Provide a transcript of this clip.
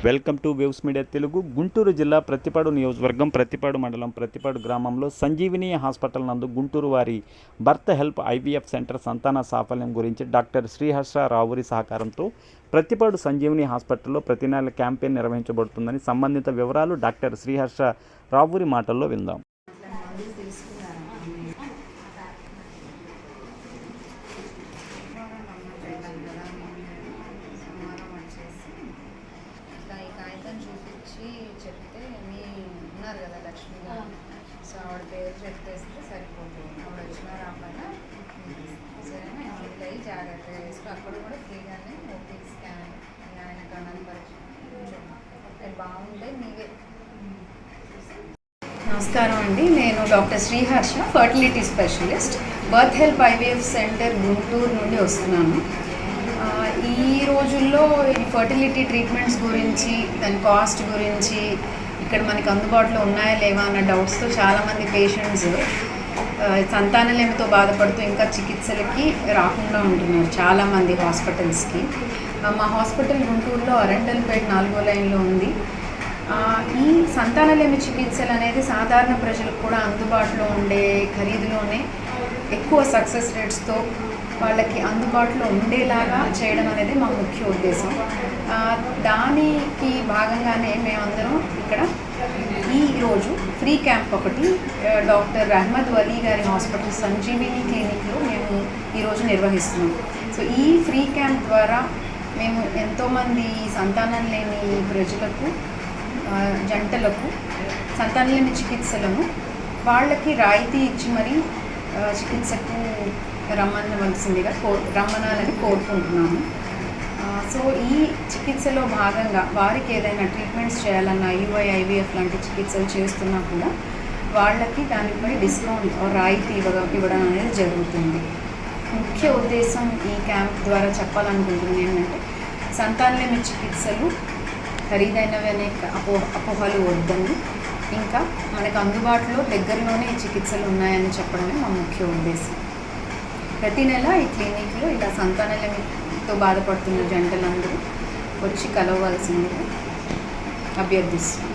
Welcome to waves media Telugu. Guntur జిల్లా ప్రతిపాడు నియోజకవర్గం ప్రతిపాడు మండలం ప్రతిపాడు గ్రామంలో సంజీవిని హాస్పిటల్ నందు గుంటూరు వారి బర్త్ హెల్ప్ ఐవీఎఫ్ సెంటర్ సంతాన సాఫల్యం గురించి డాక్టర్ శ్రీహర్ష రావురి సహకారంతో ప్రతిపాడు సంజీవిని హాస్పిటల్లో ప్రతి నెల క్యాంపెయిన్ నిర్వహించబడుతుందని సంబంధిత వివరాలు డాక్టర్ శ్రీహర్ష రావురి మాటల్లో విందాం. చూపించి చెప్తే మీ ఉన్నారు కదా లక్ష్మి గారు, సో ఆవిడ పేరు చెప్పేస్తే సరిపోతుంది. ఆవిడ వచ్చిన రాకుండా సరేనా, ఇంట్లో జాగ్రత్తగా వేసుకో. అక్కడ కూడా ఫ్రీగానే ఓపీ స్కాన్ ఆయన కణాలు పరీక్ష బాగుంటే మీవే. నమస్కారం అండి, నేను doctor Sriharsha, fertility specialist, birth help IVF centre Guntur నుండి వస్తున్నాను. ఈ రోజుల్లో ఈ ఫర్టిలిటీ ట్రీట్మెంట్స్ గురించి, దాని కాస్ట్ గురించి, ఇక్కడ మనకి అందుబాటులో ఉన్నాయా లేవా అన్న డౌట్స్తో చాలామంది పేషెంట్స్ సంతానలేమితో బాధపడుతూ ఇంకా చికిత్సలకి రాకుండా ఉంటున్నారు చాలామంది హాస్పిటల్స్కి. మా హాస్పిటల్ గుంటూరులో అరండల్పేట 4వ లైన్లో ఉంది. ఈ సంతానలేమి చికిత్సలు అనేది సాధారణ ప్రజలకు కూడా అందుబాటులో ఉండే ఖరీదులోనే ఎక్కువ సక్సెస్ రేట్స్తో వాళ్ళకి అందుబాటులో ఉండేలాగా చేయడం అనేది మా ముఖ్య ఉద్దేశం. దానికి భాగంగానే మేమందరం ఇక్కడ ఈరోజు ఫ్రీ క్యాంప్ ఒకటి డాక్టర్ అహ్మద్ వలీ గారి హాస్పిటల్ సంజీవిని క్లినిక్లో మేము ఈరోజు నిర్వహిస్తున్నాం. సో ఈ ఫ్రీ క్యాంప్ ద్వారా మేము ఎంతోమంది సంతానం లేని ప్రజలకు, జంటలకు సంతానం లేని చికిత్సలను వాళ్ళకి రాయితీ ఇచ్చి మరీ చికిత్సకు రమ్మనాలని కోరుకుంటున్నాము. సో ఈ చికిత్సలో భాగంగా వారికి ఏదైనా ట్రీట్మెంట్స్ చేయాలన్నా, ఐయుఐ, ఐవీఎఫ్ లాంటి చికిత్సలు చేస్తున్నా కూడా వాళ్ళకి దానిపై డిస్కౌంట్ రాయితీ ఇవ్వడం అనేది జరుగుతుంది. ముఖ్య ఉద్దేశం ఈ క్యాంప్ ద్వారా చెప్పాలనుకుంటుంది ఏంటంటే, సంతానలేమి చికిత్సలు ఖరీదైనవి అనే అపోహలు వద్దని, ఇంకా మనకు అందుబాటులో దగ్గరలోనే ఈ చికిత్సలు ఉన్నాయని చెప్పడమే మా ముఖ్య ఉద్దేశం. ప్రతి నెల ఈ క్లినిక్లో ఇలా సంతానలేమితో బాధపడుతున్న జంటలందరూ వచ్చి కలవవలసిందిగా అభ్యర్థిస్తున్నాం.